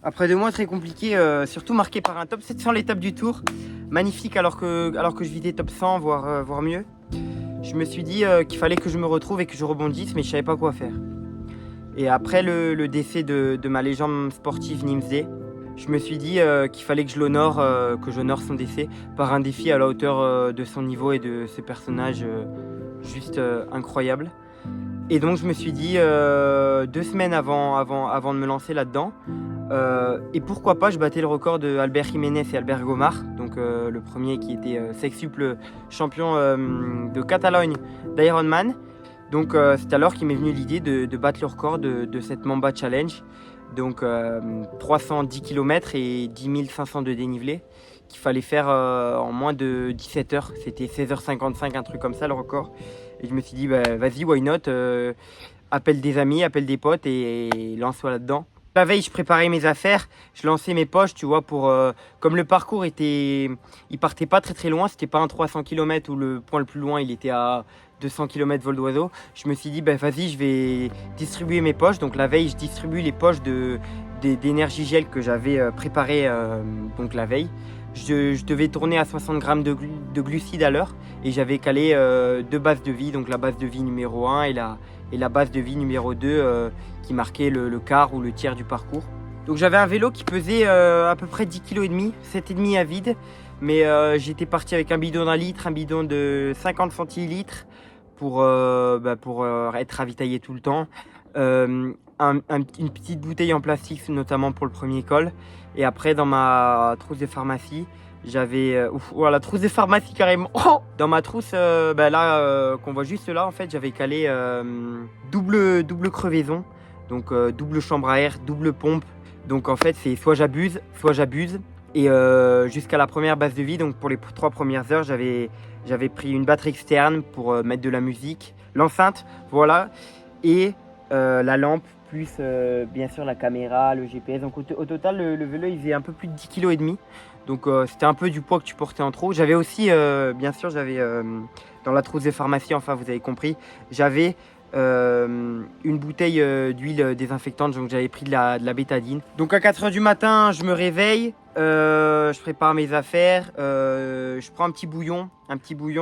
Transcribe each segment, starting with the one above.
Après 2 mois très compliqués, surtout marqué par un top 700 l'étape du Tour. Magnifique alors que je vidais top 100, voire mieux. Je me suis dit qu'il fallait que je me retrouve et que je rebondisse, mais je savais pas quoi faire. Et après le décès de ma légende sportive Nimzé, je me suis dit qu'il fallait que j'honore son décès par un défi à la hauteur de son niveau et de ce personnage juste incroyable. Et donc je me suis dit 2 semaines avant de me lancer là-dedans, et pourquoi pas je battais le record de Albert Jiménez et Albert Gomar, donc le premier qui était sextuple champion de Catalogne d'Ironman. Donc c'est alors qu'il m'est venu l'idée de battre le record de cette Mamba Challenge, donc 310 km et 10 500 de dénivelé, qu'il fallait faire en moins de 17 heures. C'était 16h55, un truc comme ça le record. Et je me suis dit, bah, vas-y, why not, appelle des amis, appelle des potes et lance-toi là-dedans. La veille, je préparais mes affaires, je lançais mes poches, tu vois, comme le parcours il partait pas très très loin, c'était pas un 300 km où le point le plus loin il était à 200 km vol d'oiseau. Je me suis dit, bah, vas-y, je vais distribuer mes poches. Donc la veille, je distribue les poches d'énergie gel que j'avais préparé donc la veille. Je devais tourner à 60 grammes de glucides à l'heure et j'avais calé 2 bases de vie, donc la base de vie numéro 1 et la base de vie numéro 2 qui marquait le quart ou le tiers du parcours. Donc j'avais un vélo qui pesait à peu près 10,5 kg, 7,5 à vide, mais j'étais parti avec un bidon d'1 litre, un bidon de 50 centilitres pour être ravitaillé tout le temps. Une petite bouteille en plastique notamment pour le premier col, et après dans ma trousse de pharmacie j'avais la trousse de pharmacie carrément. Dans ma trousse qu'on voit juste là, en fait j'avais calé double crevaison, donc double chambre à air, double pompe. Donc en fait c'est soit j'abuse et jusqu'à la première base de vie, donc pour les 3 premières heures j'avais pris une batterie externe pour mettre de la musique, l'enceinte, voilà, et la lampe, plus bien sûr la caméra, le GPS. Donc au total, le vélo il faisait un peu plus de 10,5 kg. Donc c'était un peu du poids que tu portais en trop. J'avais aussi, bien sûr, dans la trousse de pharmacie, enfin vous avez compris, j'avais une bouteille d'huile désinfectante, donc j'avais pris de la bétadine. Donc à 4h du matin, je me réveille, je prépare mes affaires, je prends un petit bouillon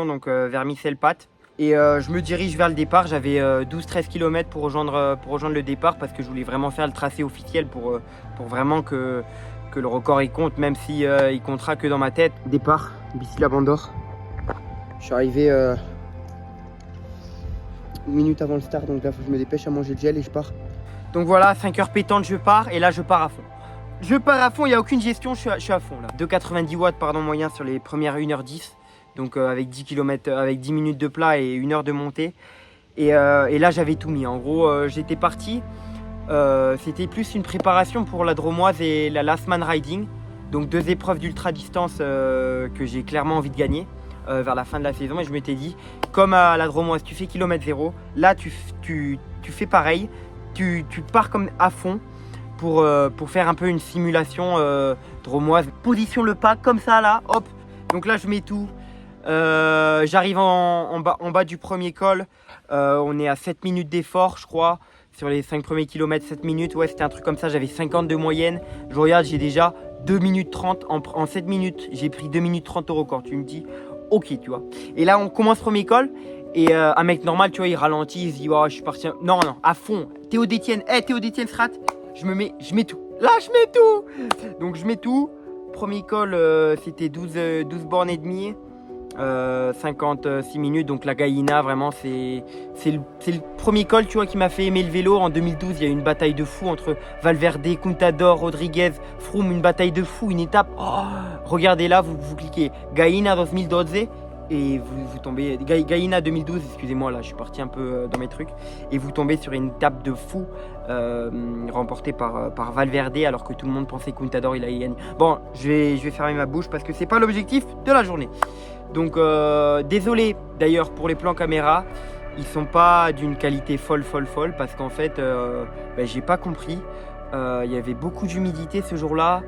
donc vermicelle-pâte. Et je me dirige vers le départ. J'avais 12-13 km pour rejoindre le départ, parce que je voulais vraiment faire le tracé officiel pour vraiment que le record il compte, même si il comptera que dans ma tête. Départ, Bici la Bande d'Or. Je suis arrivé 1 minute avant le start, donc là faut que je me dépêche à manger le gel et je pars. Donc voilà, 5h pétantes, je pars, et là je pars à fond. Il n'y a aucune gestion, je suis à fond là. 2,90 watts moyen sur les premières 1h10. Donc avec 10 km, avec 10 minutes de plat et 1 heure de montée. Et là j'avais tout mis. En gros j'étais parti. C'était plus une préparation pour la Dromoise et la Last Man Riding. Donc 2 épreuves d'ultra distance que j'ai clairement envie de gagner vers la fin de la saison. Et je m'étais dit, comme à la Dromoise tu fais kilomètre zéro, là tu fais pareil. Tu pars comme à fond pour faire un peu une simulation Dromoise. Position le pas comme ça là, hop. Donc là je mets tout. J'arrive en bas du premier col, on est à 7 minutes d'effort je crois, sur les 5 premiers kilomètres, 7 minutes, ouais c'était un truc comme ça, j'avais 50 de moyenne. Je regarde, j'ai déjà 2 minutes 30, en 7 minutes j'ai pris 2 minutes 30 au record, tu me dis ok tu vois. Et là on commence premier col, et un mec normal tu vois il ralentit, il se dit oh, je suis parti, non à fond, Théo Détienne Strat, je mets tout, là je mets tout. Donc je mets tout, premier col c'était 12 bornes et demie. 56 minutes, donc la Gaïna vraiment c'est le premier col tu vois qui m'a fait aimer le vélo. En 2012 il y a eu une bataille de fou entre Valverde, Contador, Rodriguez, Froome, une bataille de fou, une étape, regardez là, vous cliquez Gaïna 2012 et vous tombez, Gaïna 2012 excusez-moi, là je suis parti un peu dans mes trucs, et vous tombez sur une étape de fou remportée par Valverde, alors que tout le monde pensait que Contador il allait gagner. Bon, je vais fermer ma bouche parce que c'est pas l'objectif de la journée. Donc désolé d'ailleurs pour les plans caméra, ils sont pas d'une qualité folle parce qu'en fait j'ai pas compris, il y avait beaucoup d'humidité ce jour-là,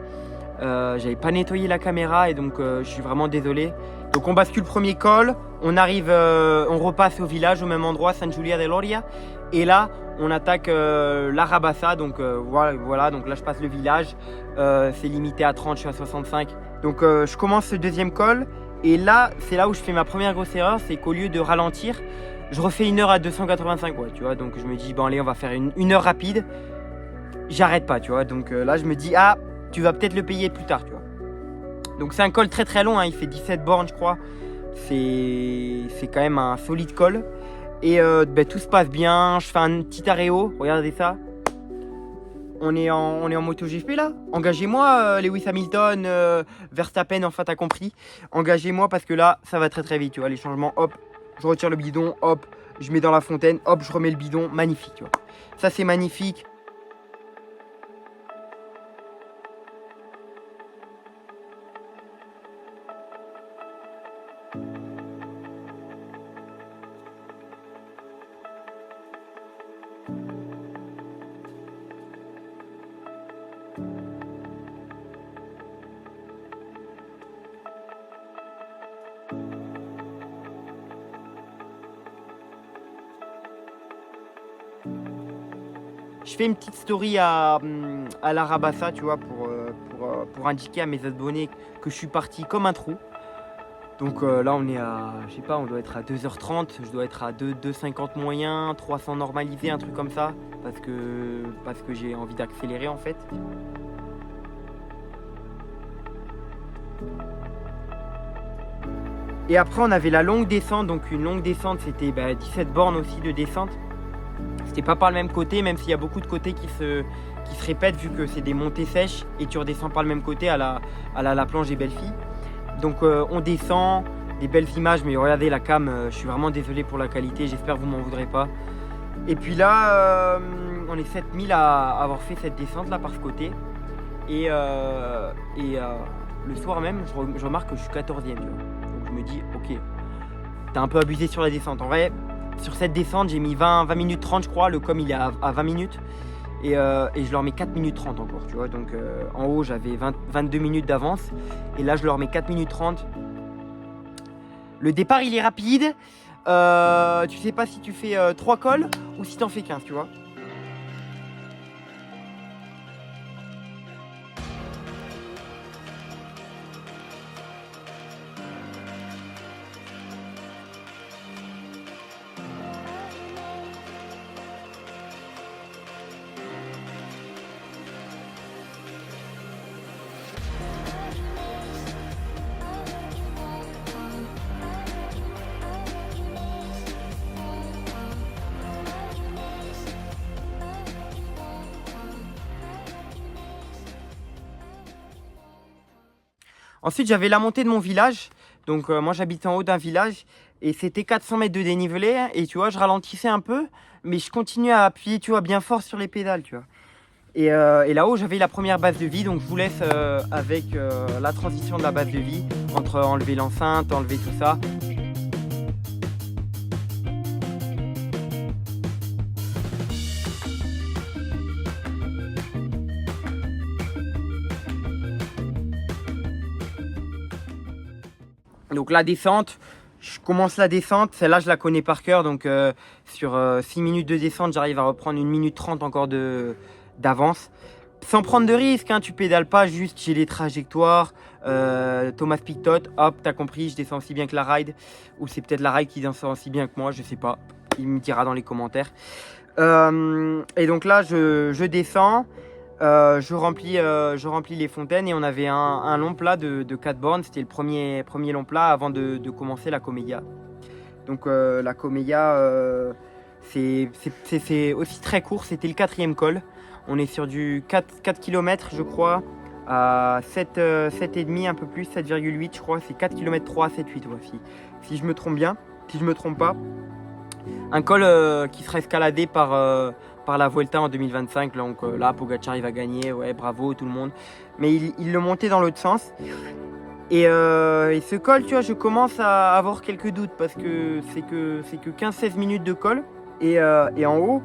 j'avais pas nettoyé la caméra, et donc je suis vraiment désolé. Donc on bascule le premier col, on arrive, on repasse au village au même endroit, San Julia de Loria, Et là, on attaque la Rabassa, donc voilà, donc là je passe le village, c'est limité à 30, je suis à 65. Donc je commence le deuxième col, et là, c'est là où je fais ma première grosse erreur, c'est qu'au lieu de ralentir, je refais une heure à 285, ouais, tu vois, donc je me dis, bon allez, on va faire une heure rapide, j'arrête pas, tu vois, donc là je me dis, ah, tu vas peut-être le payer plus tard, tu vois. Donc c'est un col très très long, hein, il fait 17 bornes, je crois, c'est quand même un solide col. Et tout se passe bien, je fais un petit aréo, regardez ça. On est en MotoGP là. Engagez-moi Lewis Hamilton, Verstappen, enfin t'as compris. Engagez-moi parce que là, ça va très très vite, tu vois. Les changements, hop, je retire le bidon, hop, je mets dans la fontaine, hop, je remets le bidon, magnifique, tu vois. Ça c'est magnifique. Je fais une petite story à la Rabassa, tu vois, pour indiquer à mes abonnés que je suis parti comme un trou. Donc là, on est à, je sais pas, on doit être à 2h30, je dois être à 2h50 moyen, 300 normalisé, un truc comme ça, parce que j'ai envie d'accélérer en fait. Et après, on avait la longue descente, donc une longue descente, c'était 17 bornes aussi de descente. C'était pas par le même côté, même s'il y a beaucoup de côtés qui se répètent, vu que c'est des montées sèches et tu redescends par le même côté à la planche des belles filles. Donc on descend, des belles images, mais regardez la cam, je suis vraiment désolé pour la qualité, j'espère que vous m'en voudrez pas. Et puis là, on est 7000 à avoir fait cette descente là par ce côté. Et le soir même, je remarque que je suis 14e, tu vois. Donc je me dis, ok, t'as un peu abusé sur la descente. En vrai, sur cette descente, j'ai mis 20 minutes 30, je crois. Le com, il est à 20 minutes. Et je leur mets 4 minutes 30 encore, tu vois. Donc en haut, j'avais 22 minutes d'avance. Et là, je leur mets 4 minutes 30. Le départ, il est rapide. Tu sais pas si tu fais 3 cols ou si t'en fais 15, tu vois. Ensuite, j'avais la montée de mon village. Donc, moi, j'habite en haut d'un village. Et c'était 400 mètres de dénivelé. Et tu vois, je ralentissais un peu. Mais je continuais à appuyer, tu vois, bien fort sur les pédales, tu vois. Et là-haut, j'avais la première base de vie. Donc, je vous laisse avec la transition de la base de vie. Entre enlever l'enceinte, enlever tout ça. Donc la descente, je commence la descente, celle-là je la connais par cœur, donc sur 6 minutes de descente, j'arrive à reprendre 1 minute 30 encore d'avance. Sans prendre de risque, hein, tu pédales pas, juste j'ai les trajectoires, Thomas Pictot, hop, t'as compris, je descends aussi bien que la ride, ou c'est peut-être la ride qui descend aussi bien que moi, je sais pas, il me dira dans les commentaires. Et donc là, je descends. Je remplis les fontaines et on avait un long plat de 4 bornes. C'était le premier long plat avant de commencer la Commedia. Donc la Commedia, c'est aussi très court. C'était le 4e col. On est sur du 4 km, je crois, à 7,5, un peu plus, 7,8 je crois. C'est 4 km 3, 7,8 ouais, si je me trompe bien, si je me trompe pas. Un col qui sera escaladé par la Vuelta en 2025. Donc là, Pogacar il va gagner, ouais, bravo tout le monde. Mais il le montait dans l'autre sens. Et ce col, tu vois, je commence à avoir quelques doutes parce que c'est que 15-16 minutes de col. Et en haut,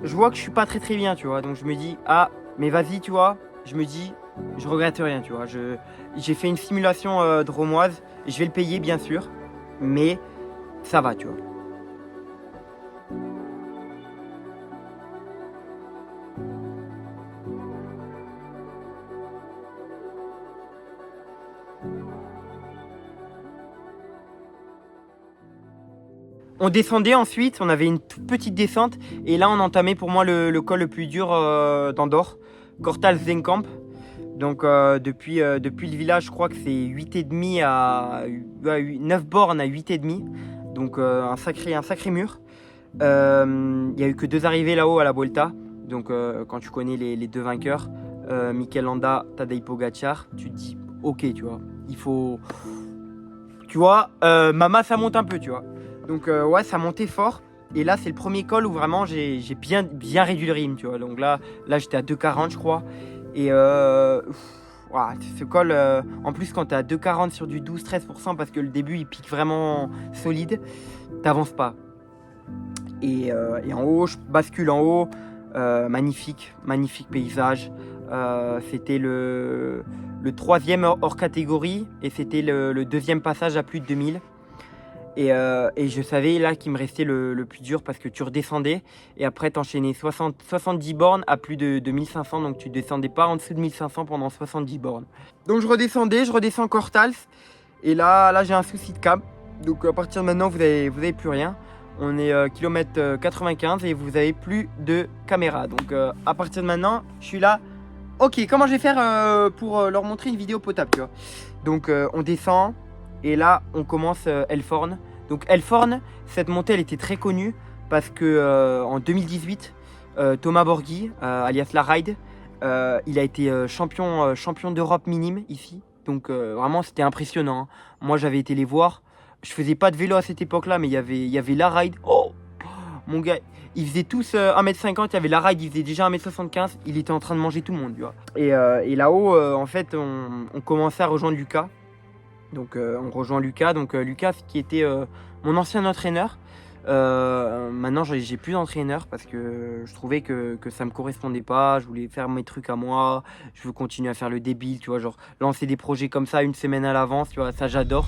je vois que je suis pas très très bien, tu vois. Donc je me dis, ah, mais vas-y, tu vois. Je me dis, je regrette rien, tu vois. J'ai fait une simulation drômoise. Je vais le payer, bien sûr. Mais ça va, tu vois. On descendait ensuite, on avait une toute petite descente. Et là, on entamait pour moi le col le plus dur d'Andorre, Kortals-Zenkamp. Donc depuis le village, je crois que c'est 8,5 à 9 bornes à 8,5. Donc un sacré mur. Il n'y a eu que 2 arrivées là-haut à la Volta. Donc quand tu connais les 2 vainqueurs, Mikel Landa, Tadej Pogacar, tu te dis ok, tu vois, il faut... Tu vois, Mama, ça monte un peu, tu vois. Donc ouais, ça montait fort. Et là, c'est le premier col où vraiment j'ai bien réduit le rythme, tu vois. Donc là j'étais à 2,40, je crois. Et ouah, ce col, en plus, quand tu es à 2,40 sur du 12-13%, parce que le début il pique vraiment solide, t'avances pas. Et en haut, je bascule en haut. Magnifique paysage. C'était le 3e hors catégorie et c'était le 2e passage à plus de 2000. Et je savais là qu'il me restait le plus dur parce que tu redescendais et après t'enchaînais 70 bornes à plus de 1500, donc tu descendais pas en dessous de 1500 pendant 70 bornes. Donc je redescends Kortals et là j'ai un souci de câble. Donc à partir de maintenant vous avez plus rien. On est kilomètre 95 et vous avez plus de caméra. Donc à partir de maintenant je suis là. Ok, comment je vais faire pour leur montrer une vidéo potable, tu vois. Donc on descend et là on commence Elforn. Donc Elforn, cette montée elle était très connue parce que en 2018 Thomas Borghi, alias La Ride, il a été champion d'Europe minime ici. Donc vraiment c'était impressionnant, hein. Moi j'avais été les voir. Je faisais pas de vélo à cette époque là, mais il y avait La Ride. Oh mon gars, ils faisaient tous 1m50, il y avait La Ride, il faisait déjà 1m75, il était en train de manger tout le monde, tu vois. Et là-haut, en fait, on commençait à rejoindre Lucas. Donc on rejoint Lucas, donc Lucas qui était mon ancien entraîneur. Maintenant j'ai plus d'entraîneur parce que je trouvais que ça me correspondait pas. Je voulais faire mes trucs à moi, je veux continuer à faire le débile, tu vois, genre lancer des projets comme ça une semaine à l'avance, tu vois, ça j'adore.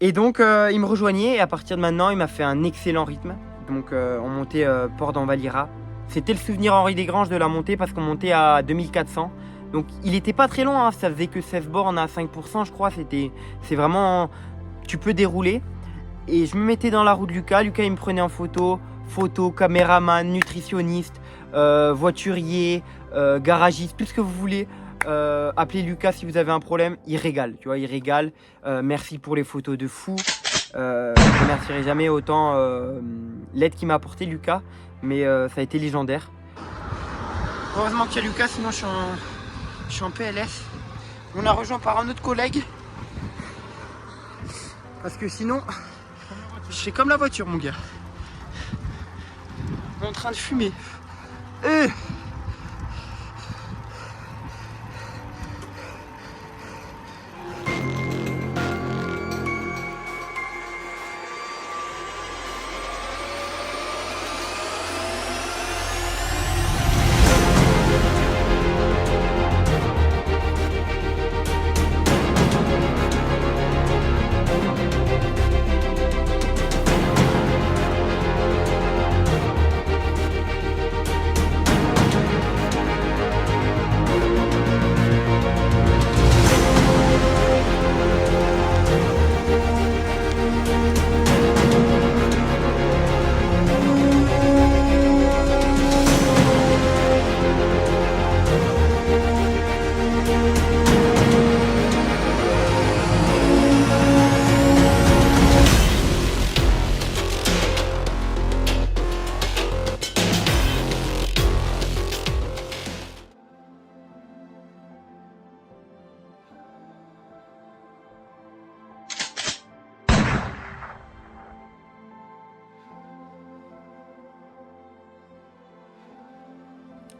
Et donc il me rejoignait et à partir de maintenant il m'a fait un excellent rythme. Donc on montait Port d'Envalira. C'était le souvenir Henri Desgranges de la montée parce qu'on montait à 2400. Donc il était pas très long, hein, ça faisait que 16 bornes à 5% je crois. C'est vraiment... Tu peux dérouler. Et je me mettais dans la roue de Lucas. Lucas il me prenait en photo. Photo, caméraman, nutritionniste, voiturier, garagiste, tout ce que vous voulez. Appelez Lucas si vous avez un problème, il régale, tu vois, il régale. Merci pour les photos de fou. Je ne remercierai jamais autant l'aide qu'il m'a apporté Lucas, mais ça a été légendaire. Heureusement qu'il y a Lucas, sinon je suis en PLS. On a rejoint par un autre collègue. Parce que sinon, je suis comme la voiture mon gars. On est en train de fumer.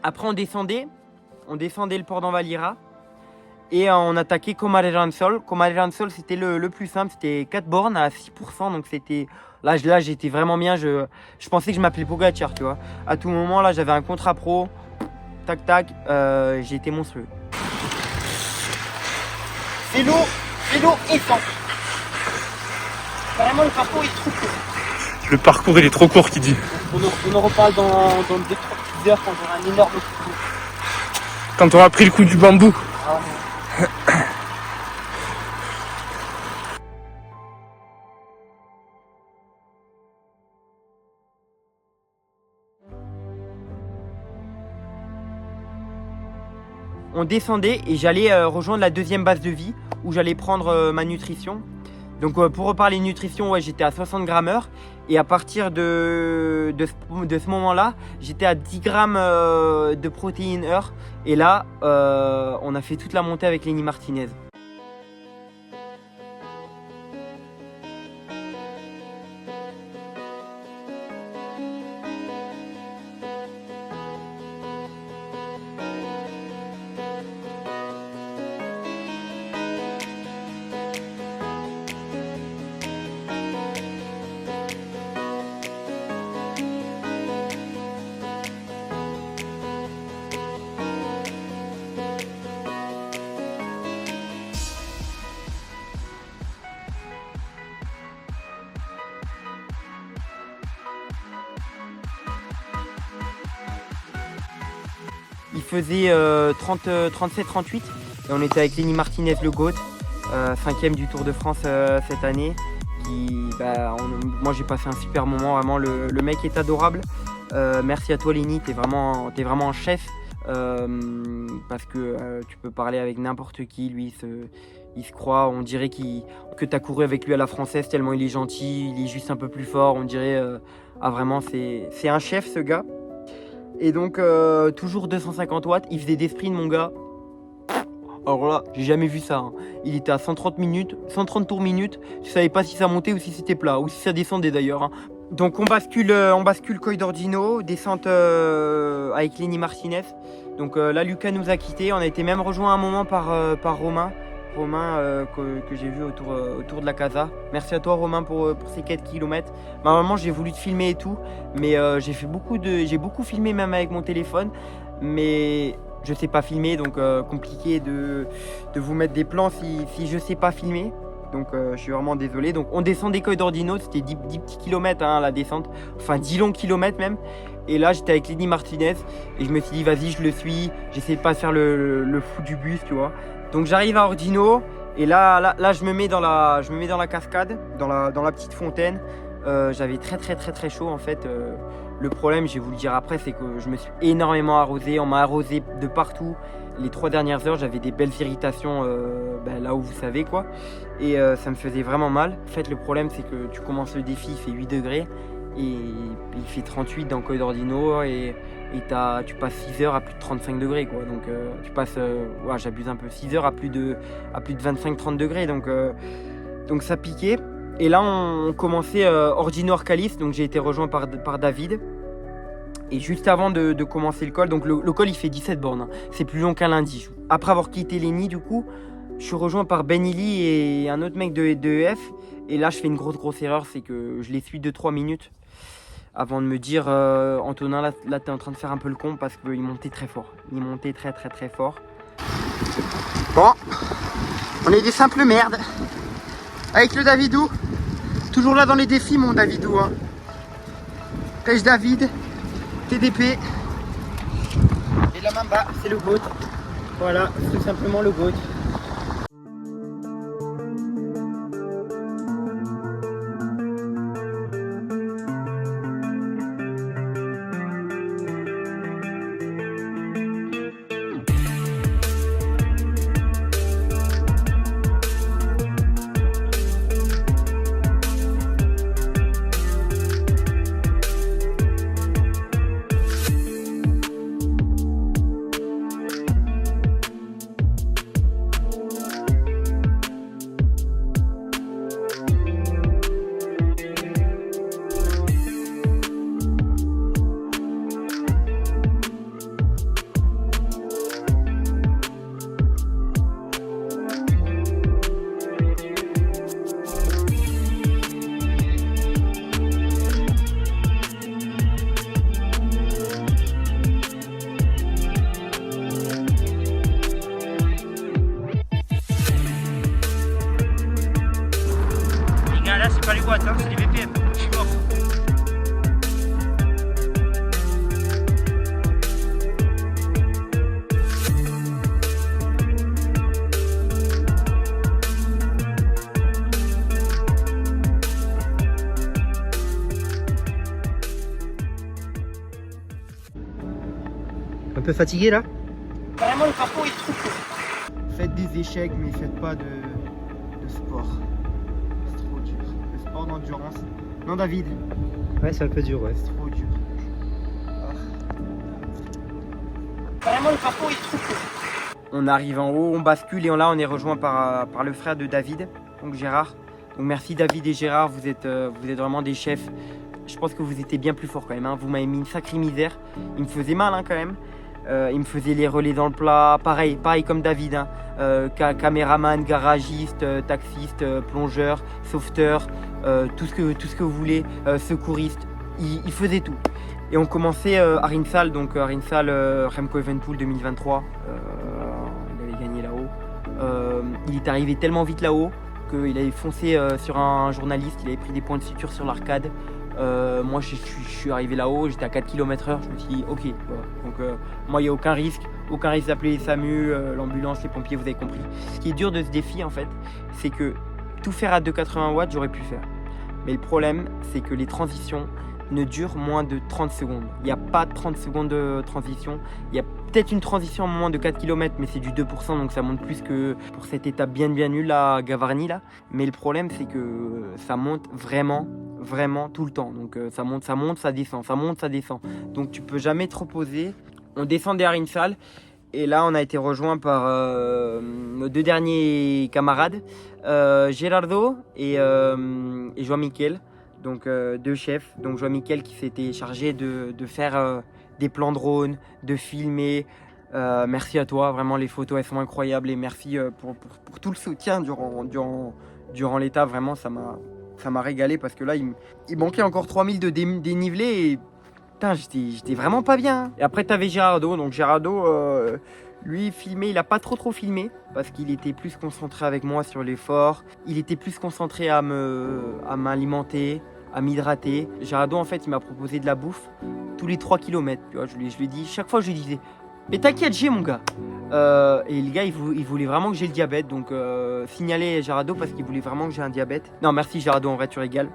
Après on descendait le port d'Envalira. Et on attaquait Comarejansol. Comarejansol, c'était le plus simple. C'était 4 bornes à 6%. Donc c'était... Là j'étais vraiment bien. Je pensais que je m'appelais Pogacar, tu vois. À tout moment, là, j'avais un contrat pro. Tac, tac. J'ai été monstrueux. C'est lourd et fort. Vraiment, le parcours est trop court. Le parcours, il est trop court, qui dit. On en reparle dans 2-3 petites heures quand j'aurai un énorme coup. Quand on aura pris le coup du bambou. Ah, on descendait et j'allais rejoindre la deuxième base de vie où j'allais prendre ma nutrition. Donc pour reparler nutrition, ouais, j'étais à 60 grammes heure et à partir de ce moment-là, j'étais à 10 grammes de protéines heure et là, on a fait toute la montée avec Lenny Martinez. Il faisait 37-38 et on était avec Lenny Martinez le GOAT, 5ème du Tour de France cette année. Moi j'ai passé un super moment, vraiment le mec est adorable. Merci à toi Lenny, t'es vraiment un chef parce que tu peux parler avec n'importe qui, lui il se croit, on dirait que t'as couru avec lui à la française tellement il est gentil, il est juste un peu plus fort, on dirait vraiment c'est un chef ce gars. Et donc toujours 250 watts, il faisait des sprints mon gars. Alors là, j'ai jamais vu ça. Hein. Il était à 130 tours minutes. Je savais pas si ça montait ou si c'était plat, ou si ça descendait d'ailleurs. Hein. Donc on bascule Coy d'Ordino, descente avec Lenny Martinez. Donc là, Lucas nous a quittés. On a été même rejoint à un moment par Romain. Que j'ai vu autour de la casa. Merci à toi Romain pour ces 4 km. Normalement j'ai voulu te filmer et tout, mais j'ai beaucoup filmé même avec mon téléphone, mais je sais pas filmer, donc compliqué de vous mettre des plans si je sais pas filmer. Donc je suis vraiment désolé. Donc on descend des Coy d'Ordino, c'était 10 petits kilomètres hein, la descente, enfin 10 longs kilomètres même. Et là j'étais avec Lenny Martinez et je me suis dit vas-y je le suis, j'essaie de pas faire le fou du bus tu vois. Donc j'arrive à Ordino et là je me mets dans la cascade, dans la petite fontaine. J'avais très chaud en fait. Le problème, je vais vous le dire après, c'est que je me suis énormément arrosé. On m'a arrosé de partout. Les 3 dernières heures, j'avais des belles irritations là où vous savez quoi. Et ça me faisait vraiment mal. En fait, le problème, c'est que tu commences le défi, il fait 8 degrés. Et il fait 38 dans Coy d'Ordino et tu passes 6 heures à plus de 35 degrés quoi. Donc tu passes, j'abuse un peu, 6 heures à plus de 25-30 degrés. Donc ça piquait. Et là on commençait Ordino Orcalis, donc j'ai été rejoint par David. Et juste avant de commencer le col, donc le col il fait 17 bornes, hein. C'est plus long qu'un lundi. Après avoir quitté Lenny du coup, je suis rejoint par Ben Illy et un autre mec de EF. Et là je fais une grosse erreur, c'est que je les suis 2-3 minutes avant de me dire Antonin là t'es en train de faire un peu le con parce qu'il montait très fort. Il montait très fort. Bon, on est des simples merdes. Avec le Davidou. Toujours là dans les défis mon Davidou hein. Pêche David, TDP. Et la Mamba, c'est le GOAT. Voilà, tout simplement le GOAT. là, c'est pas les watts, hein, c'est les VPN. Je suis mort. Un peu fatigué là? Vraiment, le parcours est trop court. Faites des échecs, mais faites pas de sport. C'est trop dur. Le sport d'endurance. Non, David? Ouais, c'est un peu dur, ouais. C'est trop dur. Vraiment, le parcours est trop court. On arrive en haut, on bascule et là, on est rejoint par le frère de David, donc Gérard. Donc merci David et Gérard, vous êtes vraiment des chefs. Je pense que vous étiez bien plus forts quand même, hein. Vous m'avez mis une sacrée misère. Il me faisait mal, hein, quand même. Il me faisait les relais dans le plat, pareil comme David, hein. Caméraman, garagiste, taxiste, plongeur, sauveteur, tout ce que vous voulez, secouriste, il faisait tout. Et on commençait à Rinsal, donc Rinsal Remco Evenepoel 2023, il avait gagné là-haut. Il est arrivé tellement vite là-haut qu'il avait foncé sur un journaliste, il avait pris des points de suture sur l'arcade. Moi je suis arrivé là-haut, j'étais à 4 km/h, je me suis dit ok, voilà. Donc moi il n'y a aucun risque d'appeler les SAMU, l'ambulance, les pompiers, vous avez compris. Ce qui est dur de ce défi en fait, c'est que tout faire à 280 watts j'aurais pu le faire. Mais le problème c'est que les transitions ne durent moins de 30 secondes. Il n'y a pas de 30 secondes de transition. Il y a peut-être une transition en moins de 4 km, mais c'est du 2%, donc ça monte plus que pour cette étape bien nulle à Gavarnie là. Mais le problème c'est que ça monte vraiment tout le temps. Donc ça monte, ça descend, ça monte, ça descend. Donc tu peux jamais te reposer. On descendait à Rinsal et là on a été rejoint par nos deux derniers camarades, Gerardo et João-Miquel. Donc deux chefs, donc João-Miquel qui s'était chargé de faire des plans drone, de filmer. Merci à toi, vraiment les photos elles sont incroyables et merci pour tout le soutien durant l'étape, vraiment ça m'a régalé parce que là il manquait encore 3000 de dénivelé et putain j'étais vraiment pas bien. Et après t'avais Gerardo, donc Gerardo lui filmé, il a pas trop filmé parce qu'il était plus concentré avec moi sur l'effort, il était plus concentré à m'alimenter, à m'hydrater. Gerardo en fait il m'a proposé de la bouffe tous les 3 km, tu vois, je lui ai dit, chaque fois je lui disais mais t'inquiète j'ai mon gars. Et le gars il voulait vraiment que j'ai le diabète, donc signaler Gerardo parce qu'il voulait vraiment que j'ai un diabète. Non merci Gerardo, en vrai tu régales.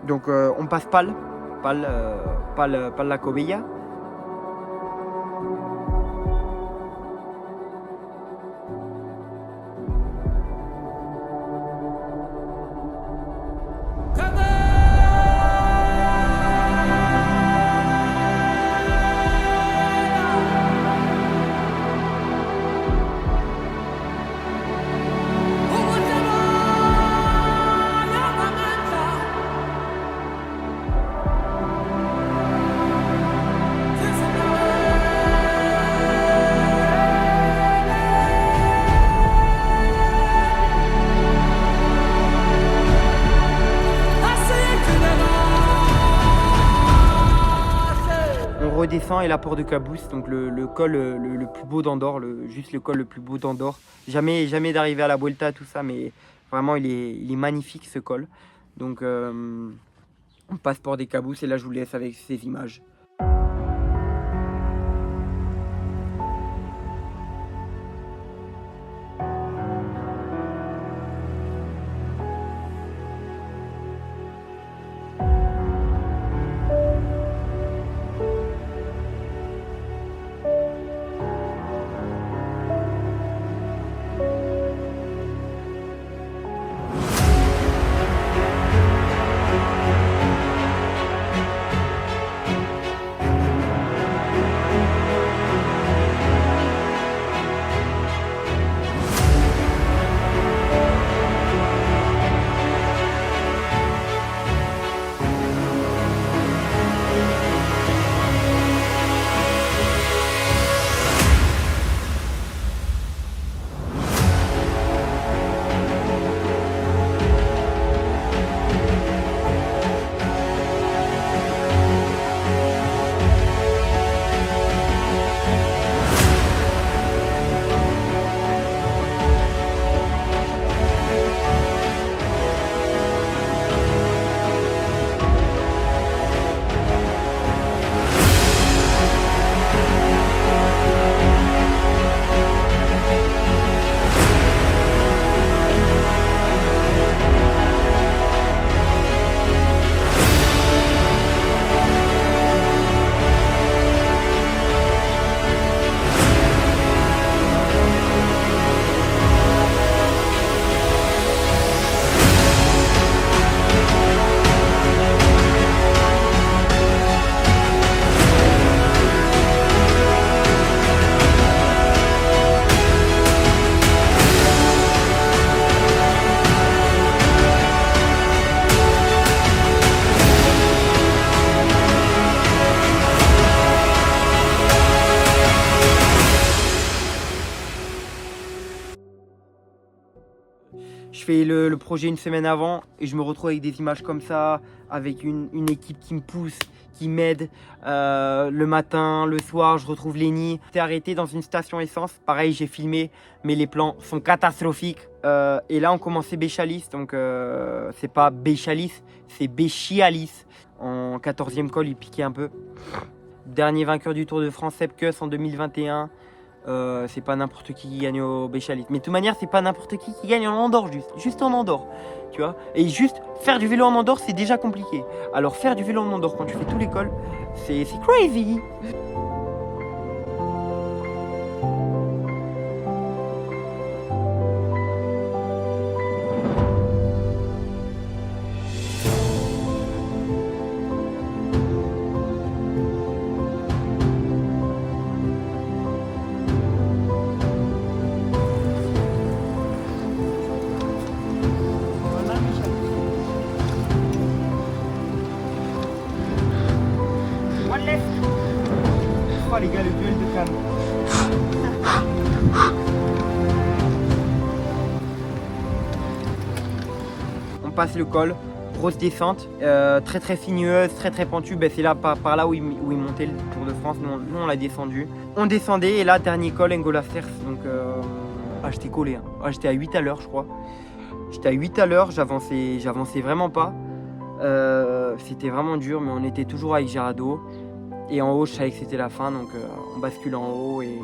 Donc on passe Pal la Cobilla. Redescend et la porte de Cabousse, donc le col le plus beau d'Andorre, juste le col le plus beau d'Andorre. Jamais d'arriver à la Vuelta, tout ça, mais vraiment il est magnifique ce col. Donc on passe Port des Cabousses et là je vous laisse avec ces images. fais le projet une semaine avant et je me retrouve avec des images comme ça, avec une équipe qui me pousse, qui m'aide. Le matin, le soir, je retrouve Lenny. J'étais arrêté dans une station essence. Pareil, j'ai filmé, mais les plans sont catastrophiques. Et là, on commençait Béchalis, donc c'est pas Béchalis, c'est Béchialis. En 14e col, il piquait un peu. Dernier vainqueur du Tour de France, Sepp Kuss en 2021. C'est pas n'importe qui gagne au Béchalis. Mais de toute manière, c'est pas n'importe qui gagne en Andorre, juste en Andorre. Tu vois. Et juste faire du vélo en Andorre, c'est déjà compliqué. Alors faire du vélo en Andorre quand tu fais tout l'école, c'est crazy. Oh les gars, le duel de flammes. On passe le col, grosse descente, très sinueuse, très pentue. Ben, c'est là par là où il montait le Tour de France. Nous on l'a descendu. On descendait et là dernier col Engola Sters. Donc j'étais collé. Hein. J'étais à 8 à l'heure je crois. J'étais à 8 à l'heure, j'avançais vraiment pas. C'était vraiment dur, mais on était toujours avec Gerardo. Et en haut, je savais que c'était la fin, donc on bascule en haut et